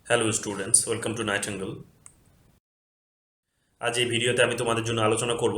Hello students, welcome to Nightingale. আজ এই ভিডিওতে আমি তোমাদের জন্য আলোচনা করব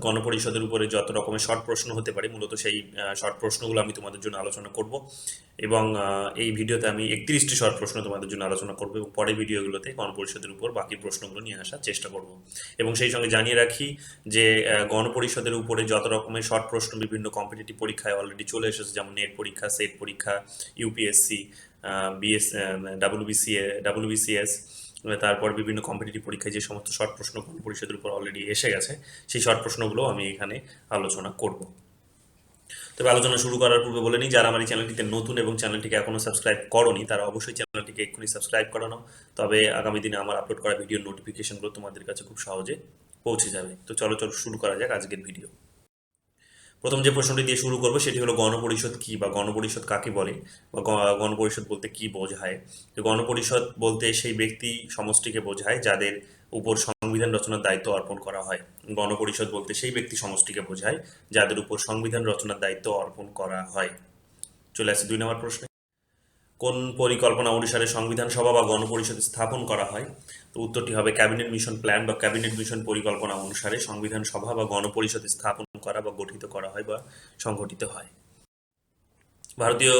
গণপরিষদের উপরে যত রকমের শর্ট প্রশ্ন হতে পারে, মূলত সেই শর্ট প্রশ্নগুলো আমি তোমাদের জন্য আলোচনা করব। এবং এই ভিডিওতে আমি 31টি শর্ট প্রশ্ন তোমাদের জন্য আলোচনা করব এবং পরের ভিডিওগুলোতে গণপরিষদের উপর বাকি প্রশ্নগুলো নিয়ে আসার চেষ্টা করব। এবং সেই সঙ্গে জানিয়ে রাখি যে গণপরিষদের উপরে যত রকমের শর্ট প্রশ্ন বিভিন্ন কম্পিটিটিভ পরীক্ষায় অলরেডি চলে এসেছে, যেমন নেট পরীক্ষা, সেট পরীক্ষা, ইউপিএসসি, বিএস, ডাব্লিউবিসিএস, তারপর বিভিন্ন কম্পিটিটিভ পরীক্ষায় যে সমস্ত শর্ট প্রশ্ন পরিষদের উপর অলরেডি এসে গেছে, সেই শর্ট প্রশ্নগুলো আমি এখানে আলোচনা করব। তবে আলোচনা শুরু করার পূর্বে বলে নিই, যারা আমার এই চ্যানেলটিতে নতুন এবং চ্যানেলটিকে এখনও সাবস্ক্রাইব করনি তারা অবশ্যই চ্যানেলটিকে এক্ষুনি সাবস্ক্রাইব করে নাও। তবে আগামী দিনে আমার আপলোড করা ভিডিওর নোটিফিকেশনগুলো তোমাদের কাছে খুব সহজে পৌঁছে যাবে। তো চলো শুরু করা যাক আজকের ভিডিও। প্রথম যে প্রশ্নটি দিয়ে শুরু করবো সেটি হলো গণপরিষদ কি বা গণপরিষদ কাকে বলে বা গণপরিষদ বলতে কি বোঝায়। তো গণপরিষদ বলতে সেই ব্যক্তি সমষ্টিকে বোঝায় যাদের উপর সংবিধান রচনার দায়িত্ব অর্পণ করা হয়। গণপরিষদ বলতে সেই ব্যক্তি সমষ্টিকে বোঝায় যাদের উপর সংবিধান রচনার দায়িত্ব অর্পণ করা হয়। চলে আসছে 2 নম্বর প্রশ্নে। কোন পরিকল্পনা অনুসারে সংবিধান সভা বা গণপরিষদ স্থাপন করা হয়? তো উত্তরটি হবে ক্যাবিনেট মিশন প্ল্যান বা ক্যাবিনেট মিশন পরিকল্পনা অনুসারে সংবিধান সভা বা গণপরিষদ স্থাপন করা বা গঠিত করা হয় বা সংগঠিত হয়। ভারতীয়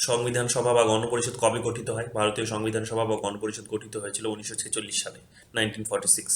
সংবিধান সভা বা গণপরিষদ কবে গঠিত হয়? ভারতীয় সংবিধান সভা বা গণপরিষদ গঠিত হয়েছিল 1946 সালে, 1946।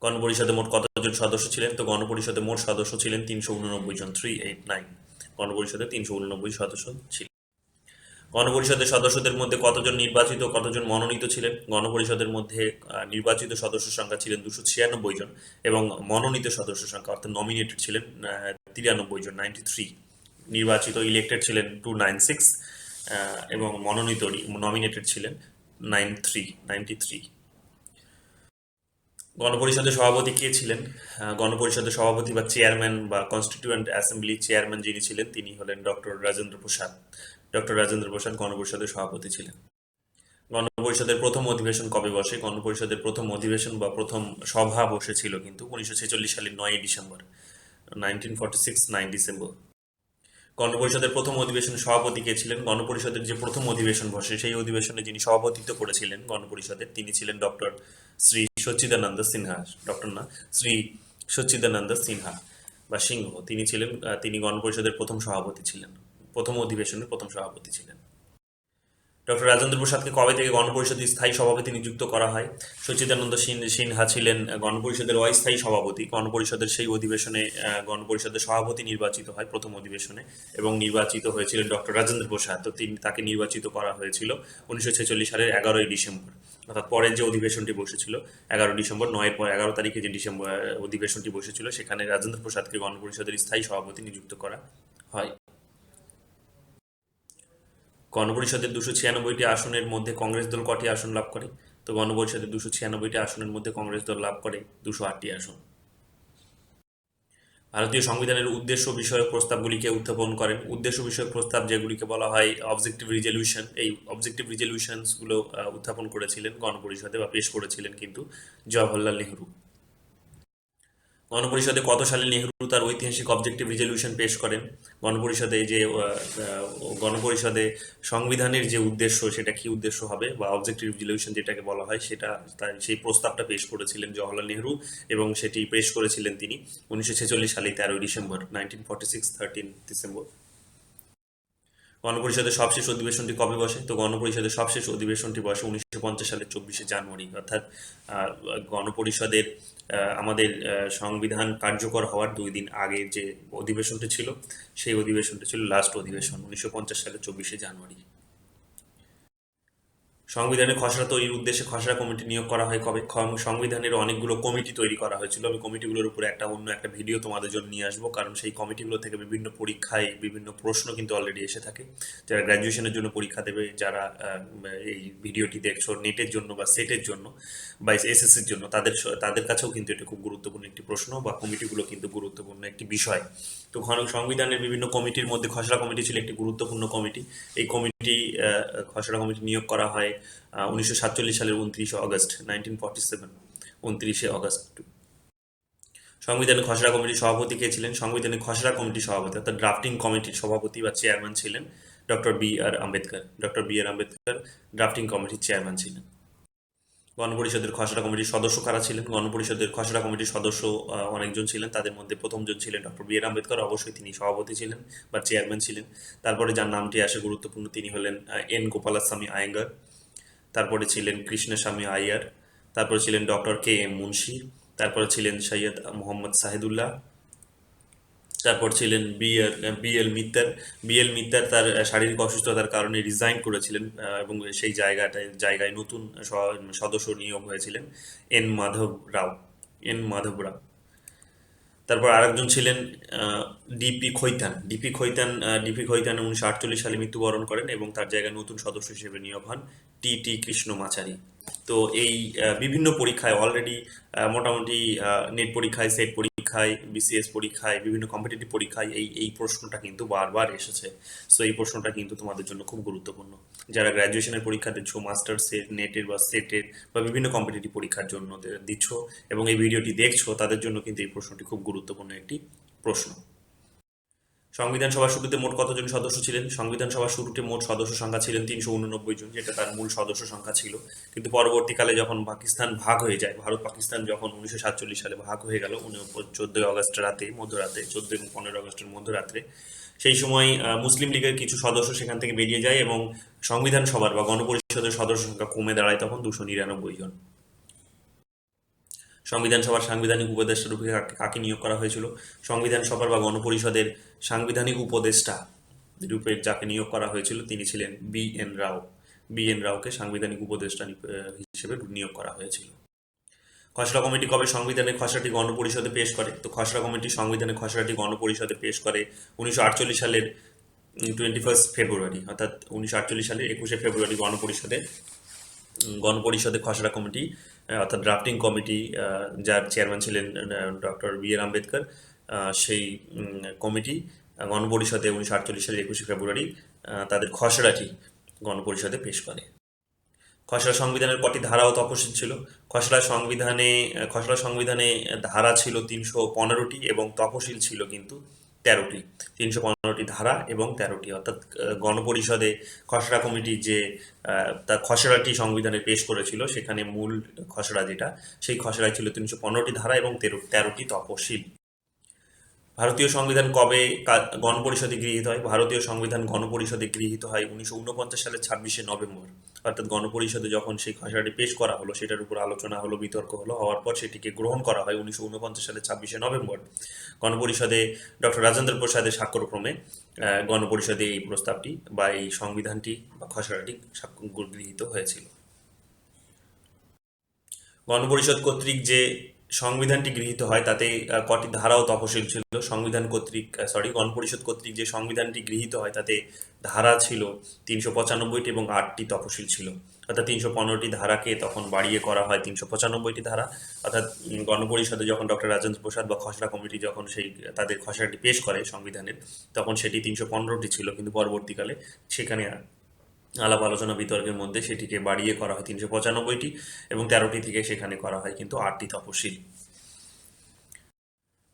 গণপরিষদে মোট কতজন সদস্য ছিলেন? তো গণপরিষদে মোট সদস্য ছিলেন 389 জন, 389। গণপরিষদে 389 সদস্য ছিলেন। গণপরিষদের সদস্যদের মধ্যে কতজন নির্বাচিত ও কতজন মনোনীত ছিলেন? গণপরিষদের মধ্যে নির্বাচিত সদস্য সংখ্যা ছিলেন 296 জন এবং মনোনীত সদস্য সংখ্যা অর্থাৎ নমিনেটেড ছিলেন 93 জন, 93। নির্বাচিত ইলেক্টেড ছিলেন 296 এবং মনোনীত নমিনেটেড ছিলেন 93। গণপরিষদের সভাপতি কে ছিলেন? গণপরিষদের সভাপতি বা চেয়ারম্যান বা কনস্টিটিউয়েন্ট অ্যাসেম্বলি চেয়ারম্যান যিনি ছিলেন তিনি হলেন ডক্টর রাজেন্দ্র প্রসাদ। ডক্টর রাজেন্দ্র প্রসাদ গণপরিষদের সভাপতি ছিলেন। গণপরিষদের প্রথম অধিবেশন কবে বসে? গণপরিষদের প্রথম অধিবেশন বা প্রথম সভা বসেছিল কিন্তু 1946 সালের 9 ডিসেম্বর, 1946, 9 ডিসেম্বর। গণপরিষদের প্রথম অধিবেশনের সভাপতি কে ছিলেন? গণপরিষদের যে প্রথম অধিবেশন বসে সেই অধিবেশনে যিনি সভাপতিত্ব করেছিলেন গণপরিষদের তিনি ছিলেন ডক্টর শ্রী সচ্চিদানন্দ সিনহা। ডক্টর না, শ্রী সচ্চিদানন্দ সিনহা বা সিংহ তিনি ছিলেন। তিনি গণপরিষদের প্রথম সভাপতি ছিলেন, প্রথম অধিবেশনের প্রথম সভাপতি ছিলেন। ডক্টর রাজেন্দ্র প্রসাদকে কবে থেকে গণপরিষদের স্থায়ী সভাপতি নিযুক্ত করা হয়? সচ্চিদানন্দ সিনহা ছিলেন গণপরিষদের অস্থায়ী সভাপতি। গণপরিষদের সেই অধিবেশনে গণপরিষদের সভাপতি নির্বাচিত হয় প্রথম অধিবেশনে এবং নির্বাচিত হয়েছিলেন ডক্টর রাজেন্দ্র প্রসাদ। তো তাকে নির্বাচিত করা হয়েছিল 1946 সালের 11 ডিসেম্বর, অর্থাৎ পরের যে অধিবেশনটি বসেছিল 11 ডিসেম্বর, 9-এর পর 11 তারিখে যে ডিসেম্বর অধিবেশনটি বসেছিল সেখানে রাজেন্দ্র প্রসাদকে গণপরিষদের স্থায়ী সভাপতি নিযুক্ত করা হয়। গণপরিষদের 296টি আসনের মধ্যে কংগ্রেস দল কটি আসন লাভ করে? তো গণপরিষদের 296টি আসনের মধ্যে কংগ্রেস দল লাভ করে 208টি আসন। ভারতীয় সংবিধানের উদ্দেশ্য বিষয়ক প্রস্তাবগুলিকে উত্থাপন করেন। উদ্দেশ্য বিষয়ক প্রস্তাব যেগুলিকে বলা হয় অবজেক্টিভ রিজলিউশন, এই অবজেক্টিভ রিজলিউশনসগুলো উত্থাপন করেছিলেন গণপরিষদে বা পেশ করেছিলেন কিন্তু জওহরলাল নেহরু। গণপরিষদে কত সালে নেহরু তার ঐতিহাসিক অবজেক্টিভ রিজলিউশন পেশ করেন? গণপরিষদে যে গণপরিষদে সংবিধানের যে উদ্দেশ্য সেটা কি উদ্দেশ্য হবে বা অবজেক্টিভ রিজলিউশন যেটাকে বলা হয় সেটা তার সেই প্রস্তাবটা পেশ করেছিলেন জওহরলাল নেহরু এবং সেটি পেশ করেছিলেন তিনি 1946 সালে 13 ডিসেম্বর, 1946, 13 ডিসেম্বর। গণপরিষদের সবশেষ অধিবেশনটি কবে বসে? তো গণপরিষদের সবশেষ অধিবেশনটি বসে 1950 সালের 24 জানুয়ারি, অর্থাৎ গণপরিষদের আমাদের সংবিধান কার্যকর হওয়ার 2 দিন আগে যে অধিবেশনটি ছিল সেই অধিবেশনটি ছিল লাস্ট অধিবেশন 1950 সালের 24 জানুয়ারি। সংবিধানের খসড়া তৈরির উদ্দেশ্যে খসড়া কমিটি নিয়োগ করা হয় কবে? সংবিধানের অনেকগুলো কমিটি তৈরি করা হয়েছিল। আমি কমিটিগুলোর উপরে অন্য একটা ভিডিও তোমাদের জন্য নিয়ে আসবো, কারণ সেই কমিটিগুলো থেকে বিভিন্ন পরীক্ষায় বিভিন্ন প্রশ্ন কিন্তু অলরেডি এসে থাকে। যারা গ্র্যাজুয়েশনের জন্য পরীক্ষা দেবে, যারা এই ভিডিওটি দেখছো নেটের জন্য বা সেটের জন্য বা এসএসসির জন্য, তাদের কাছেও কিন্তু এটা খুব গুরুত্বপূর্ণ একটি প্রশ্ন বা কমিটিগুলো কিন্তু গুরুত্বপূর্ণ একটি বিষয়। তো সংবিধানের বিভিন্ন কমিটির মধ্যে খসড়া কমিটি ছিল একটি গুরুত্বপূর্ণ কমিটি। এই কমিটি খসড়া কমিটি নিয়োগ করা হয় 1947 সালের 29 আগস্ট, 1947, 29 আগস্ট। সংবিধানের খসড়া কমিটির সভাপতি কে ছিলেন? সংবিধানের খসড়া কমিটির সভাপতি অর্থাৎ ড্রাফটিং কমিটির সভাপতি বা চেয়ারম্যান ছিলেন ডক্টর বি আর আম্বেদকর ড্রাফটিং কমিটির চেয়ারম্যান ছিলেন। গণপরিষদের খসড়া কমিটির সদস্য কারা ছিলেন? গণপরিষদের খসড়া কমিটির সদস্য অনেকজন ছিলেন, তাদের মধ্যে প্রথমজন ছিলেন ডক্টর বি আর আম্বেদকর, অবশ্যই তিনি সভাপতি ছিলেন বা চেয়ারম্যান ছিলেন। তারপরে যার নামটি আসে গুরুত্বপূর্ণ, তিনি হলেন এন গোপালাস্বামী আয়েঙ্গার। তারপরে ছিলেন কৃষ্ণস্বামী আইয়ার। তারপরে ছিলেন ডক্টর কে এম মুন্সি। তারপরে ছিলেন সৈয়দ মোহাম্মদ সাহেদুল্লাহ। তারপর ছিলেন বি এল মিত্তার তার শারীরিক অসুস্থতার কারণে রিজাইন করেছিলেন, এবং সেই জায়গায় নতুন সদস্য নিয়োগ হয়েছিলেন এন মাধব রাও। তারপর আরেকজন ছিলেন ডিপি খৈতান 1948 সালে মৃত্যুবরণ করেন এবং তার জায়গায় নতুন সদস্য হিসেবে নিয়োগ হন টি কৃষ্ণ মাচারি। তো এই বিভিন্ন পরীক্ষায় অলরেডি মোটামুটি নেট পরীক্ষায়, সেট পরীক্ষায়, বিসিএস পরীক্ষায়, বিভিন্ন কম্পিটিটিভ পরীক্ষায় এই প্রশ্নটা কিন্তু বারবার এসেছে। সো এই প্রশ্নটা কিন্তু তোমাদের জন্য খুব গুরুত্বপূর্ণ। যারা গ্র্যাজুয়েশনের পরীক্ষা দিচ্ছ, মাস্টার্সের, নেটের বা সেটের বা বিভিন্ন কম্পিটিটিভ পরীক্ষার জন্য দিচ্ছ এবং এই ভিডিওটি দেখছো, তাদের জন্য কিন্তু এই প্রশ্নটি খুব গুরুত্বপূর্ণ একটি প্রশ্ন। সংবিধান সভার শুরুতে মোট কতজন সদস্য ছিলেন? সংবিধান সভার শুরুতে মোট সদস্য সংখ্যা ছিলেন 389 জন, যেটা তার মূল সদস্য সংখ্যা ছিল। কিন্তু পরবর্তীকালে যখন পাকিস্তান ভাগ হয়ে যায়, ভারত পাকিস্তান যখন 1947 সালে ভাগ হয়ে গেল 14 আগস্ট রাতে, মধ্যরাতে, 14 এবং 15 আগস্টের মধ্যরাত্রে, সেই সময় মুসলিম লীগের কিছু সদস্য সেখান থেকে বেরিয়ে যায় এবং সংবিধান সভার বা গণপরিষদের সদস্য সংখ্যা কমে দাঁড়ায় তখন 299 জন। সংবিধান সভার সাংবিধানিক উপদেষ্টা রূপে কাকে নিয়োগ করা হয়েছিল? সংবিধান সভার বা গণপরিষদের সাংবিধানিক উপদেষ্টা রূপে যাকে নিয়োগ করা হয়েছিল তিনি ছিলেন বি এন রাওকে সাংবিধানিক উপদেষ্টা হিসেবে নিয়োগ করা হয়েছিল। খসড়া কমিটি কবে সংবিধানের খসড়াটি গণপরিষদে পেশ করে? তো খসড়া কমিটি সংবিধানের খসড়াটি গণপরিষদে পেশ করে 1948 সালের 21 ফেব্রুয়ারি, অর্থাৎ 1948 সালের 21 ফেব্রুয়ারি গণপরিষদে খসড়া কমিটি, অর্থাৎ ড্রাফটিং কমিটি, যার চেয়ারম্যান ছিলেন ডক্টর বি আর আম্বেদকর, সেই কমিটি গণপরিষদে 1948 সালের 21 ফেব্রুয়ারি তাদের খসড়াটি গণপরিষদে পেশ করে। খসড়া সংবিধানের কটি ধারা ও তফসিল ছিল? খসড়া সংবিধানে ধারা ছিল 315টি এবং তফসিল ছিল কিন্তু 13টি। 315টি ধারা এবং 13টি, অর্থাৎ গণপরিষদে খসড়া কমিটি যে তার খসড়াটি সংবিধানে পেশ করেছিল, সেখানে মূল খসড়া যেটা, সেই খসড়ায় ছিল 315টি ধারা এবং 13টি তফসিল। ভারতীয় সংবিধান কবে গণপরিষদে গৃহীত হয়? ভারতীয় সংবিধান গণপরিষদে গৃহীত হয় 1949 সালের 26শে নভেম্বর, অর্থাৎ গণপরিষদে যখন সেই খসড়াটি পেশ করা হলো, সেটার উপর আলোচনা হলো, বিতর্ক হলো, হওয়ার পর সেটিকে গ্রহণ করা হয় 1949 সালের 26শে নভেম্বর। গণপরিষদে ডক্টর রাজেন্দ্র প্রসাদের স্বাক্ষরক্রমে গণপরিষদে এই প্রস্তাবটি বা এই সংবিধানটি বা খসড়াটি গৃহীত হয়েছিল। গণপরিষদ কর্তৃক যে সংবিধানটি গৃহীত হয় তাতে কটি ধারা ও তফসিল ছিল? গণপরিষদ কর্তৃক যে সংবিধানটি গৃহীত হয় তাতে ধারা ছিল 395টি এবং 8টি তফসিল ছিল, অর্থাৎ 315টি ধারাকে তখন বাড়িয়ে করা হয় 395টি ধারা, অর্থাৎ গণপরিষদে যখন ডক্টর রাজেন্দ্র প্রসাদ বা খসড়া কমিটি যখন তাদের খসড়াটি পেশ করে সংবিধানের, তখন সেটি 315টি ছিল, কিন্তু পরবর্তীকালে সেখানে আলাপ আলোচনা বিতর্কের মধ্যে সেটিকে বাড়িয়ে করা হয় 395টি এবং 13টি থেকে সেখানে করা হয় কিন্তু 8টি তফসিল।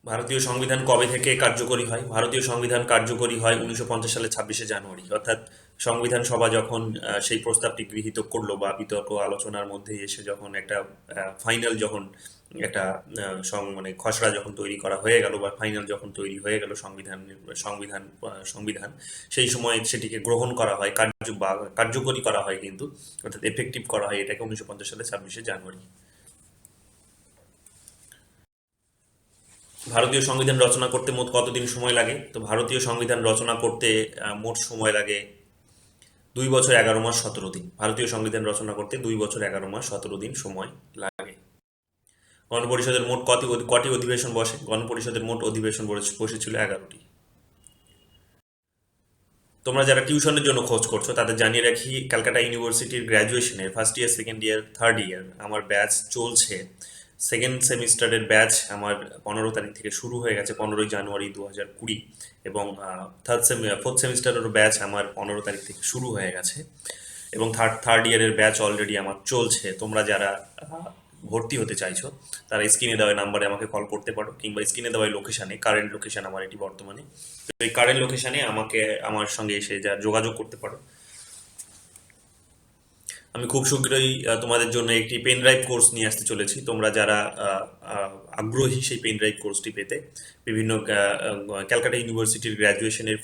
ভারতীয় সংবিধান কবে থেকে কার্যকরী হয়? ভারতীয় সংবিধান কার্যকরী হয় 1950 সালের 26শে জানুয়ারি, অর্থাৎ সংবিধান সভা যখন সেই প্রস্তাবটি গৃহীত করলো বা বিতর্ক আলোচনার মধ্যে এসে যখন একটা ফাইনাল, যখন একটা মানে খসড়া যখন তৈরি করা হয়ে গেল বা ফাইনাল যখন তৈরি হয়ে গেল সংবিধান, সেই সময় সেটিকে গ্রহণ করা হয়, কার্যকরী করা হয় কিন্তু, অর্থাৎ এফেক্টিভ করা হয় এটাকে 1950 সালের 26শে জানুয়ারি। ভারতীয় সংবিধান রচনা করতে মোট কতদিন সময় লাগে? তো ভারতীয় সংবিধান রচনা করতে মোট সময় লাগে 2 বছর 11 মাস 17 দিন। ভারতীয় সংবিধান রচনা করতে 2 বছর 11 মাস 17 দিন সময় লাগে। গণপরিষদের মোট কটি অধিবেশন বসে? গণপরিষদের মোট অধিবেশন বসেছিল 11টি। তোমরা যারা টিউশনের জন্য খোঁজ করছো তাদের জানিয়ে রাখি, ক্যালকাটা ইউনিভার্সিটির গ্র্যাজুয়েশনের first year, second year, third year আমার ব্যাচ চলছে। সেকেন্ড সেমিস্টারের ব্যাচ আমার 15 তারিখ থেকে শুরু হয়ে গেছে, 15ই জানুয়ারি 2020, এবং ফোর্থ সেমিস্টারেরও ব্যাচ আমার 15 তারিখ থেকে শুরু হয়ে গেছে, এবং থার্ড ইয়ারের ব্যাচ অলরেডি আমার চলছে। তোমরা যারা ভর্তি হতে চাইছো, তারা স্ক্রিনে দেওয়া নাম্বারে আমাকে কল করতে পারো, কিংবা স্ক্রিনে দেওয়া লোকেশানে, কারেন্ট লোকেশান আমার এটি বর্তমানে, তো এই কারেন্ট লোকেশানে আমাকে আমার সঙ্গে এসে যা যোগাযোগ করতে পারো। আমি খুব শীঘ্রই তোমাদের জন্য একটি পেন ড্রাইভ কোর্স নিয়ে আসতে চলেছি। তোমরা যারা আগ্রহী সেই পেন ড্রাইভ কোর্সটি পেতে, বিভিন্ন ক্যালকাটা ইউনিভার্সিটির গ্র্যাজুয়েশনের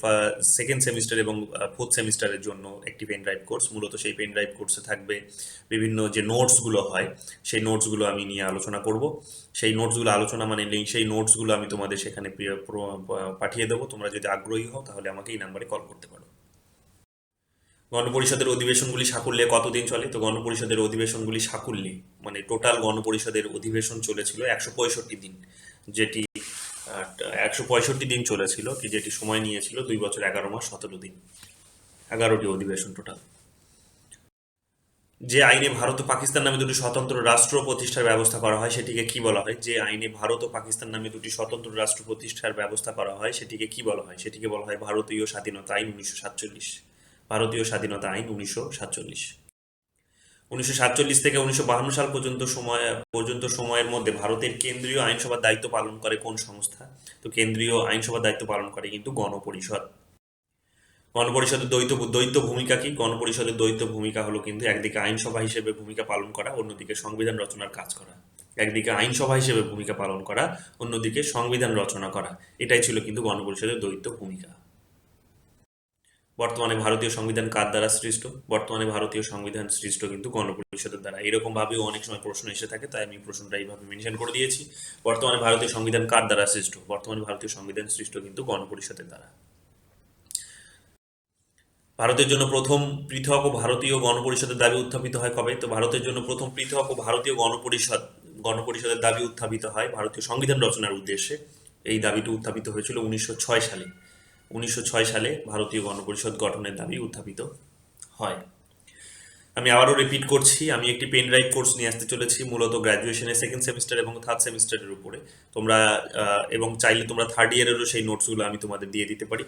সেকেন্ড সেমিস্টার এবং ফোর্থ সেমিস্টারের জন্য একটি পেন ড্রাইভ কোর্স। মূলত সেই পেন ড্রাইভ কোর্সে থাকবে বিভিন্ন যে নোটসগুলো হয়, সেই নোটসগুলো আমি নিয়ে আলোচনা করব। সেই নোটসগুলো আলোচনা মানে লিঙ্ক, সেই নোটসগুলো আমি তোমাদের সেখানে পাঠিয়ে দেবো। তোমরা যদি আগ্রহী হও তাহলে আমাকে এই নাম্বারে কল করতে পারো। গণপরিষদের অধিবেশনগুলি সাকুল্যে কতদিন চলে? তো গণপরিষদের অধিবেশনগুলি সাকুল্যে মানে টোটাল গণপরিষদের অধিবেশন চলেছিল 165 দিন, যেটি 165 দিন চলেছিল, কি যেটি সময় নিয়েছিল 2 বছর 11 মাস 17 দিন, 11টি অধিবেশন টোটাল। যে আইনে ভারত ও পাকিস্তান নামে দুটি স্বতন্ত্র রাষ্ট্র প্রতিষ্ঠার ব্যবস্থা করা হয় সেটিকে কি বলা হয়? যে আইনে ভারত ও পাকিস্তান নামে দুটি স্বতন্ত্র রাষ্ট্র প্রতিষ্ঠার ব্যবস্থা করা হয় সেটিকে কি বলা হয়? সেটিকে বলা হয় ভারতীয় স্বাধীনতা আইন 1947। ভারতীয় স্বাধীনতা আইন 1947। 1947 থেকে 1952 সাল পর্যন্ত সময়ের মধ্যে ভারতের কেন্দ্রীয় আইনসভার দায়িত্ব পালন করে কোন সংস্থা? তো কেন্দ্রীয় আইনসভার দায়িত্ব পালন করে কিন্তু গণপরিষদ। গণপরিষদের দ্বৈত ভূমিকা কি? গণপরিষদের দ্বৈত ভূমিকা হলো কিন্তু একদিকে আইনসভা হিসেবে ভূমিকা পালন করা, অন্যদিকে সংবিধান রচনার কাজ করা। একদিকে আইনসভা হিসেবে ভূমিকা পালন করা, অন্যদিকে সংবিধান রচনা করা। এটাই ছিল কিন্তু গণপরিষদের দ্বৈত ভূমিকা। বর্তমানে ভারতীয় সংবিধান কার দ্বারা সৃষ্ট? বর্তমানে ভারতীয় সংবিধান সৃষ্ট কিন্তু গণপরিষদের দ্বারা। এরকম ভাবেও অনেক সময় প্রশ্ন এসে থাকে, তাই আমি প্রশ্নটা এইভাবে মেনশন করে দিয়েছি। বর্তমানে ভারতীয় সংবিধান কার দ্বারা সৃষ্ট? বর্তমানে ভারতীয় সংবিধান সৃষ্ট কিন্তু গণপরিষদের দ্বারা। ভারতের জন্য প্রথম পৃথক ও ভারতীয় গণপরিষদের দাবি উত্থাপিত হয় কবে? তো ভারতের জন্য প্রথম পৃথক ও ভারতীয় গণপরিষদের দাবি উত্থাপিত হয় ভারতীয় সংবিধান রচনার উদ্দেশ্যে। এই দাবিটি উত্থাপিত হয়েছিল 1906 সালে। 1906 সালে ভারতীয় গণপরিষদ গঠনের দাবি উত্থাপিত হয়। আমি আবারও রিপিট করছি, আমি একটি পেন ড্রাইভ কোর্স নিয়ে আসতে চলেছি, মূলত গ্র্যাজুয়েশনের সেকেন্ড সেমিস্টার এবং থার্ড সেমিস্টারের উপরে। তোমরা এবং চাইলে তোমরা থার্ড ইয়ারেরও সেই নোটসগুলো আমি তোমাদের দিয়ে দিতে পারি।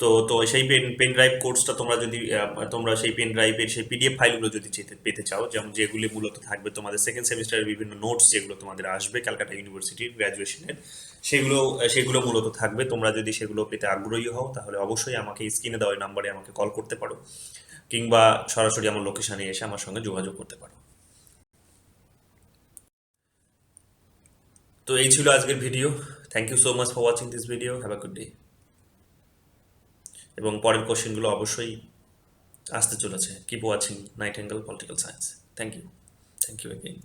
তো তো সেই পেন ড্রাইভ কোর্সটা তোমরা সেই পেন ড্রাইভের সেই পিডিএফ ফাইলগুলো যদি পেতে চাও, যেমন যেগুলি মূলত থাকবে তোমাদের সেকেন্ড সেমিস্টারের বিভিন্ন নোটস যেগুলো তোমাদের আসবে ক্যালকাটা ইউনিভার্সিটির গ্র্যাজুয়েশনের, সেগুলো মূলত থাকবে। তোমরা যদি সেগুলো পেতে আগ্রহী হও তাহলে অবশ্যই আমাকে স্ক্রিনে দেওয়া নাম্বারে আমাকে কল করতে পারো, কিংবা সরাসরি আমার লোকেশনে এসে আমার সঙ্গে যোগাযোগ করতে পারো। তো এই ছিল আজকের video. Thank you so much for watching this video. Have a good day. এবং পরের কোশ্চেনগুলো অবশ্যই আসতে চলেছে। Keep watching night angle political science. Thank you. Thank you again.